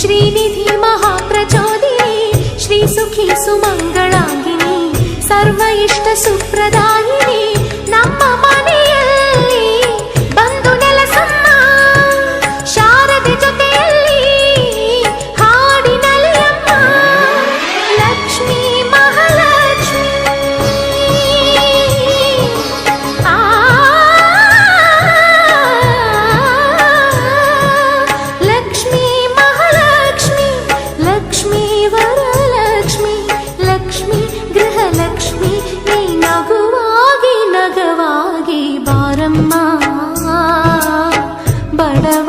ಶ್ರೀನಿಧಿ ಮಹಾಪ್ರಚೋದಿನಿ ಶ್ರೀ ಸುಖಿ ಸುಮಂಗಳಾಂಗಿನಿ ಸರ್ವ ಇಷ್ಟ ಸುಪ್ರದಾಯಿನಿ ನಮ್ಮ ಮನೆಯಲ್ಲಿ ಬಂದು ನೆಲಸಮ್ಮ ಶಾರದೆ ಜೊತೆಯಲ್ಲಿ ಹಾಡಿನಲಿಯಮ್ಮ ಲಕ್ಷ್ಮೀ ಮಹಾಲಕ್ಷ್ಮಿ ಲಕ್ಷ್ಮೀ ಮಹಾಲಕ್ಷ್ಮಿ ಲಕ್ಷ್ಮೀ ವರಲಕ್ಷ್ಮಿ ಲಕ್ಷ್ಮೀ ಗೃಹಲಕ್ಷ್ಮಿ ನೀ ನಗುವಾಗಿ ನಗವಾಗಿ ಬಾರಮ್ಮ ಬಡವ